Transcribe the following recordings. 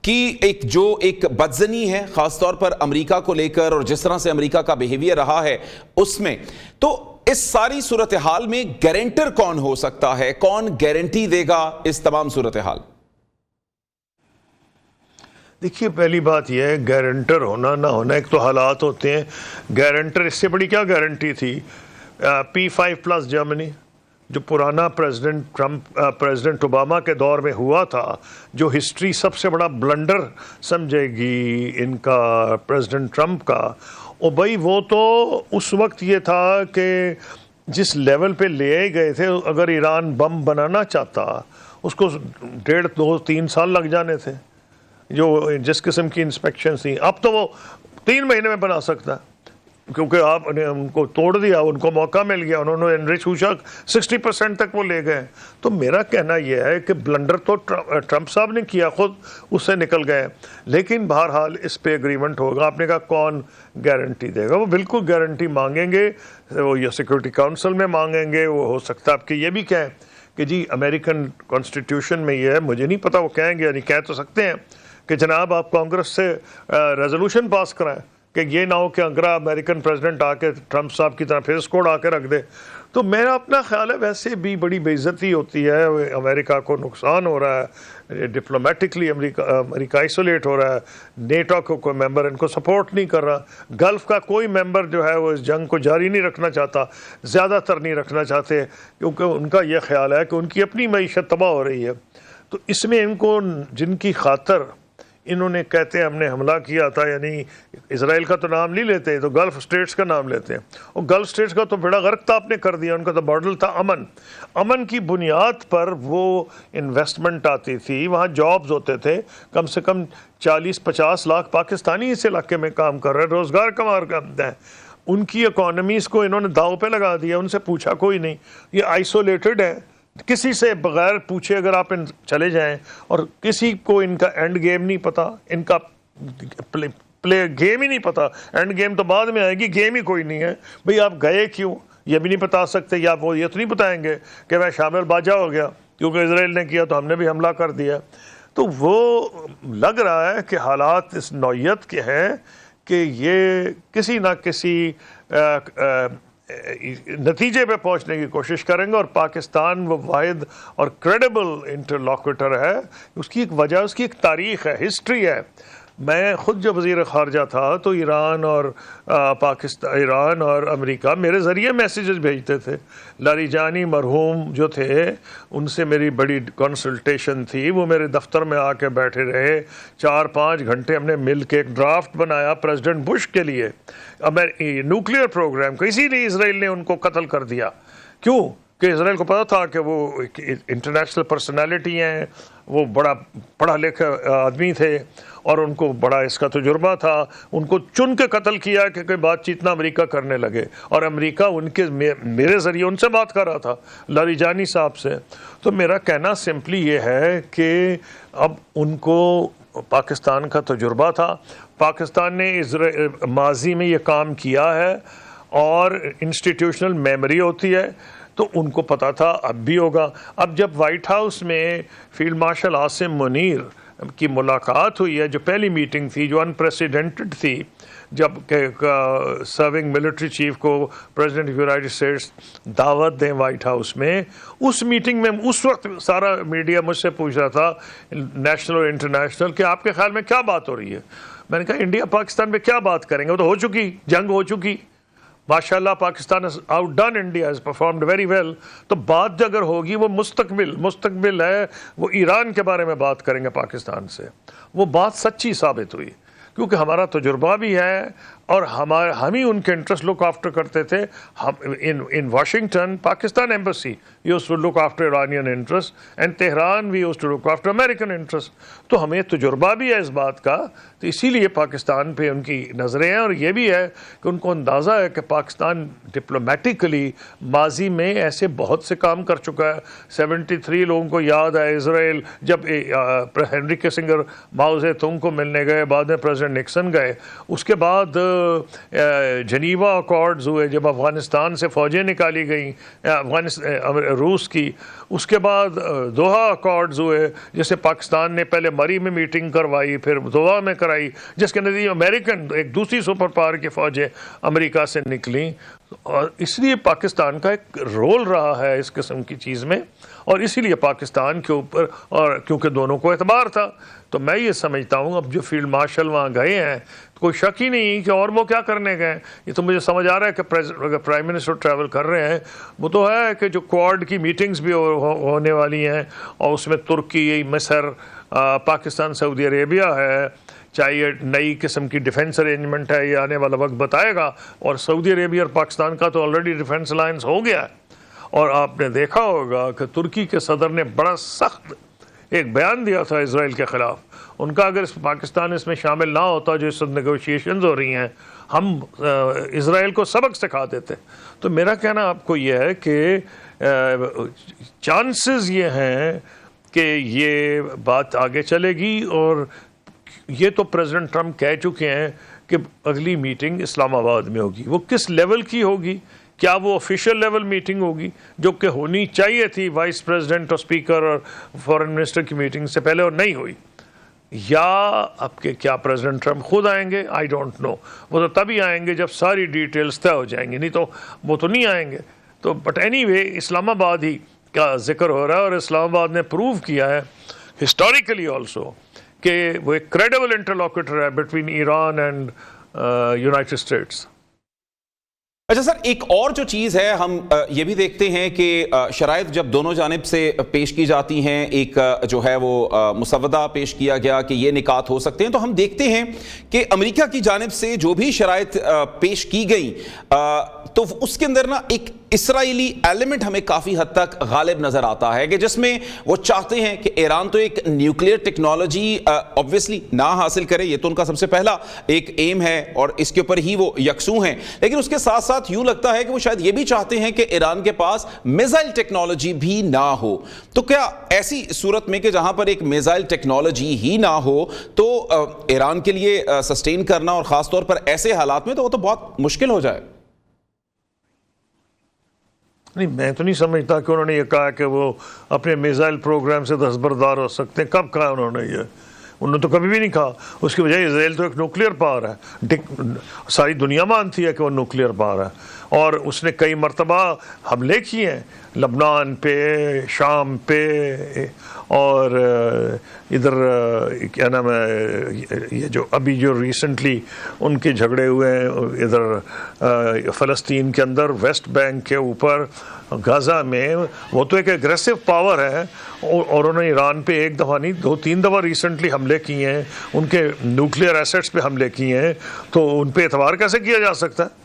کی ایک بدزنی ہے خاص طور پر امریکہ کو لے کر اور جس طرح سے امریکہ کا بیہیویئر رہا ہے اس میں، تو اس ساری صورتحال میں گارنٹر کون ہو سکتا ہے؟ کون گارنٹی دے گا اس تمام صورتحال؟ دیکھیے، پہلی بات یہ ہے گارنٹر ہونا نہ ہونا ایک تو حالات ہوتے ہیں. گارنٹر اس سے بڑی کیا گارنٹی تھی؟ P5+ جرمنی جو پرانا پریزیڈنٹ اوباما کے دور میں ہوا تھا، جو ہسٹری سب سے بڑا بلنڈر سمجھے گی ان کا پریزیڈنٹ ٹرمپ کا، اور بھائی وہ تو اس وقت یہ تھا کہ جس لیول پہ لے گئے تھے، اگر ایران بم بنانا چاہتا اس کو 1.5 2 3 سال لگ جانے تھے، جو جس قسم کی انسپیکشن تھی. اب تو وہ 3 مہینے میں بنا سکتا ہے، کیونکہ آپ نے ان کو توڑ دیا، ان کو موقع مل گیا، انہوں نے انرچ ہوشا 60% تک وہ لے گئے. تو میرا کہنا یہ ہے کہ بلنڈر تو ٹرمپ صاحب نے کیا، خود اس سے نکل گئے، لیکن بہرحال اس پہ اگریمنٹ ہوگا. آپ نے کہا کون گارنٹی دے گا؟ وہ بالکل گارنٹی مانگیں گے، وہ یہ سیکورٹی کاؤنسل میں مانگیں گے. وہ ہو سکتا ہے آپ کہ یہ بھی کہیں کہ جی امریکن کانسٹیٹیوشن میں یہ ہے، مجھے نہیں پتا وہ کہیں گے، یعنی کہہ تو سکتے ہیں کہ جناب آپ کانگریس سے ریزولوشن پاس کرائیں کہ یہ نہ ہو کہ اگلا امریکن پریزیڈنٹ آ کے ٹرمپ صاحب کی طرح فیس کوڈ آ کے رکھ دے. تو میرا اپنا خیال ہے ویسے بھی بڑی بے عزتی ہوتی ہے، امریکہ کو نقصان ہو رہا ہے، ڈپلومیٹکلی امریکہ آئسولیٹ ہو رہا ہے، نیٹو کو کوئی ممبر ان کو سپورٹ نہیں کر رہا، گلف کا کوئی ممبر جو ہے وہ اس جنگ کو جاری نہیں رکھنا چاہتا، زیادہ تر نہیں رکھنا چاہتے، کیونکہ ان کا یہ خیال ہے کہ ان کی اپنی معیشت تباہ ہو رہی ہے. تو اس میں ان کو جن کی خاطر انہوں نے کہتے ہیں ہم نے حملہ کیا تھا، یعنی اسرائیل کا تو نام نہیں لیتے، تو گلف اسٹیٹس کا نام لیتے ہیں، اور گلف اسٹیٹس کا تو بیڑا غرق تھا، آپ نے کر دیا. ان کا تو ماڈل تھا امن کی بنیاد پر وہ انویسٹمنٹ آتی تھی، وہاں جابز ہوتے تھے، کم سے کم 40-50 لاکھ پاکستانی اس علاقے میں کام کر رہے ہیں، روزگار کما رہے ہیں. ان کی اکانومیز کو انہوں نے داؤ پہ لگا دیا، ان سے پوچھا کوئی نہیں. یہ آئسولیٹڈ ہے، کسی سے بغیر پوچھے اگر آپ چلے جائیں، اور کسی کو ان کا اینڈ گیم نہیں پتا، ان کا پلے گیم ہی نہیں پتا. اینڈ گیم تو بعد میں آئے گی، گیم ہی کوئی نہیں ہے. بھئی آپ گئے کیوں یہ بھی نہیں بتا سکتے، یا وہ یہ تو نہیں بتائیں گے کہ میں شامل باجا ہو گیا کیونکہ اسرائیل نے کیا تو ہم نے بھی حملہ کر دیا. تو وہ لگ رہا ہے کہ حالات اس نوعیت کے ہیں کہ یہ کسی نہ کسی نتیجے پہ پہنچنے کی کوشش کریں گے. اور پاکستان وہ واحد اور کریڈیبل انٹرلاکوٹر ہے، اس کی ایک وجہ، اس کی ایک تاریخ ہے، ہسٹری ہے. میں خود جب وزیر خارجہ تھا تو ایران اور امریکہ میرے ذریعے میسیجز بھیجتے تھے. لاریجانی مرحوم جو تھے ان سے میری بڑی کنسلٹیشن تھی، وہ میرے دفتر میں آ کے بیٹھے رہے 4-5 گھنٹے، ہم نے مل کے ایک ڈرافٹ بنایا پریزیڈنٹ بش کے لیے نیوکلیئر پروگرام کو. اسی لیے اسرائیل نے ان کو قتل کر دیا. کیوں کہ اسرائیل کو پتا تھا کہ وہ انٹرنیشنل پرسنالٹی ہیں، وہ بڑا پڑھا لکھا آدمی تھے اور ان کو بڑا اس کا تجربہ تھا. ان کو چن کے قتل کیا کہ کوئی بات چیت نہ امریکہ کرنے لگے، اور امریکہ ان کے میرے ذریعے ان سے بات کر رہا تھا، لاریجانی صاحب سے. تو میرا کہنا سمپلی یہ ہے کہ اب ان کو پاکستان کا تجربہ تھا، پاکستان نے ماضی میں یہ کام کیا ہے، اور انسٹیٹیوشنل میموری ہوتی ہے، تو ان کو پتا تھا اب بھی ہوگا. اب جب وائٹ ہاؤس میں فیلڈ مارشل عاصم منیر کی ملاقات ہوئی ہے، جو پہلی میٹنگ تھی جو انپریسیڈنٹڈ تھی، جب کہ سرونگ ملٹری چیف کو پریزیڈنٹ یونائٹڈ اسٹیٹس دعوت دیں وائٹ ہاؤس میں، اس میٹنگ میں اس وقت سارا میڈیا مجھ سے پوچھ رہا تھا، نیشنل اور انٹرنیشنل، کہ آپ کے خیال میں کیا بات ہو رہی ہے. میں نے کہا انڈیا پاکستان پہ کیا بات کریں گے، وہ تو ہو چکی، جنگ ہو چکی، ماشاءاللہ Pakistan has outdone India, has performed very well. تو بات اگر ہوگی وہ مستقبل ہے، وہ ایران کے بارے میں بات کریں گے پاکستان سے. وہ بات سچی ثابت ہوئی، کیونکہ ہمارا تجربہ بھی ہے، اور ہم ہی ان کے انٹرسٹ لک آفٹر کرتے تھے. In Washington Pakistan embassy used to look after Iranian interests, and Tehran we used to look after American interests. تو ہمیں تجربہ بھی ہے اس بات کا، تو اسی لیے پاکستان پہ ان کی نظریں ہیں. اور یہ بھی ہے کہ ان کو اندازہ ہے کہ پاکستان ڈپلومیٹکلی ماضی میں ایسے بہت سے کام کر چکا ہے. 73 لوگوں کو یاد ہے اسرائیل جب ہنری کسنگر ماؤ زے تونگ کو ملنے گئے، بعد میں پریزیڈنٹ پریزیڈنٹ نکسن گئے، اس کے بعد جنیوا اکارڈز ہوئے جب افغانستان سے فوجیں نکالی گئیں روس کی، اس کے بعد دوحہ اکارڈز ہوئے جس سے پاکستان نے پہلے مری میں میٹنگ کروائی پھر دوحہ میں کرائی، جس کے نتیجے امریکن ایک دوسری سپر پاور کی فوجیں امریکہ سے نکلیں، اور اس لیے پاکستان کا ایک رول رہا ہے اس قسم کی چیز میں، اور اسی لیے پاکستان کے اوپر، اور کیونکہ دونوں کو اعتبار تھا، تو میں یہ سمجھتا ہوں اب جو فیلڈ مارشل وہاں گئے ہیں کوئی شک ہی نہیں کہ اور وہ کیا کرنے گئے، یہ تو مجھے سمجھ آ رہا ہے کہ اگر پرائم منسٹر ٹریول کر رہے ہیں وہ تو ہے کہ جو کوارڈ کی میٹنگز بھی ہونے والی ہیں، اور اس میں ترکی، مصر، پاکستان، سعودی عربیہ ہے، چاہے یہ نئی قسم کی ڈیفنس ارینجمنٹ ہے یہ آنے والا وقت بتائے گا، اور سعودی عربیہ اور پاکستان کا تو آلریڈی ڈیفنس الائنس ہو گیا ہے، اور آپ نے دیکھا ہوگا کہ ترکی کے صدر نے بڑا سخت ایک بیان دیا تھا اسرائیل کے خلاف، ان کا اگر پاکستان اس میں شامل نہ ہوتا جو اس وقت نیگوشیشنز ہو رہی ہیں ہم اسرائیل کو سبق سکھا دیتے، تو میرا کہنا آپ کو یہ ہے کہ چانسز یہ ہیں کہ یہ بات آگے چلے گی، اور یہ تو پریزیڈنٹ ٹرمپ کہہ چکے ہیں کہ اگلی میٹنگ اسلام آباد میں ہوگی، وہ کس لیول کی ہوگی، کیا وہ آفیشیل لیول میٹنگ ہوگی جو کہ ہونی چاہیے تھی وائس پریزیڈنٹ اور اسپیکر اور فارن منسٹر کی میٹنگ سے پہلے اور نہیں ہوئی، یا اب کہ کیا پریزیڈنٹ ٹرمپ خود آئیں گے، آئی ڈونٹ نو، وہ تو تبھی آئیں گے جب ساری ڈیٹیلز طے ہو جائیں گی، نہیں تو وہ تو نہیں آئیں گے، تو بٹ اینی وے اسلام آباد ہی کا ذکر ہو رہا ہے، اور اسلام آباد نے پروو کیا ہے ہسٹوریکلی آلسو کہ وہ ایک کریڈیبل انٹرلوکیٹر ہے between Iran and United States. اچھا سر، ایک اور جو چیز ہے ہم یہ بھی دیکھتے ہیں کہ شرائط جب دونوں جانب سے پیش کی جاتی ہیں، ایک جو ہے وہ مسودہ پیش کیا گیا کہ یہ نکات ہو سکتے ہیں، تو ہم دیکھتے ہیں کہ امریکہ کی جانب سے جو بھی شرائط پیش کی گئی تو اس کے اندر نا ایک اسرائیلی ایلیمنٹ ہمیں کافی حد تک غالب نظر آتا ہے، کہ جس میں وہ چاہتے ہیں کہ ایران تو ایک نیوکلیئر ٹیکنالوجی obviously نہ حاصل کرے، یہ تو ان کا سب سے پہلا ایک ایم ہے اور اس کے اوپر ہی وہ یکسو ہیں، لیکن اس کے ساتھ ساتھ یوں لگتا ہے کہ وہ شاید یہ بھی چاہتے ہیں کہ ایران کے پاس میزائل ٹیکنالوجی بھی نہ ہو۔ تو کیا ایسی صورت میں کہ جہاں پر ایک میزائل ٹیکنالوجی ہی نہ ہو تو ایران کے لیے سسٹین کرنا، اور خاص طور پر ایسے حالات میں، تو وہ تو بہت مشکل ہو جائے؟ نہیں، میں تو نہیں سمجھتا کہ انہوں نے یہ کہا کہ وہ اپنے میزائل پروگرام سے دستبردار ہو سکتے ہیں، کب کہا انہوں نے یہ؟ انہوں نے تو کبھی بھی نہیں کہا، اس کی وجہ اسرائیل تو ایک نیوکلیئر پاور ہے، ساری دنیا مانتی ہے کہ وہ نیوکلیئر پاور ہے، اور اس نے کئی مرتبہ حملے کیے ہیں لبنان پہ، شام پہ، اور ادھر کیا نام ہے یہ جو ابھی جو ریسنٹلی ان کے جھگڑے ہوئے ہیں ادھر فلسطین کے اندر، ویسٹ بینک کے اوپر، غزہ میں، وہ تو ایک ایگریسو پاور ہے، اور انہوں نے ایران پہ ایک دفعہ نہیں 2-3 دفعہ ریسنٹلی حملے کیے ہیں، ان کے نیوکلیئر ایسٹس پہ حملے کیے ہیں، تو ان پہ اعتبار کیسے کیا جا سکتا ہے؟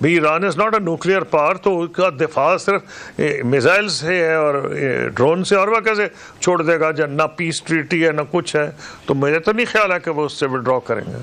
بھئی Iran is not a nuclear power, تو اس کا دفاع صرف میزائل سے ہے اور ڈرون سے، اور وہ کیسے چھوڑ دے گا جب نہ پیس ٹریٹی ہے نہ کچھ ہے؟ تو مجھے تو نہیں خیال ہے کہ وہ اس سے وڈرا کریں گے۔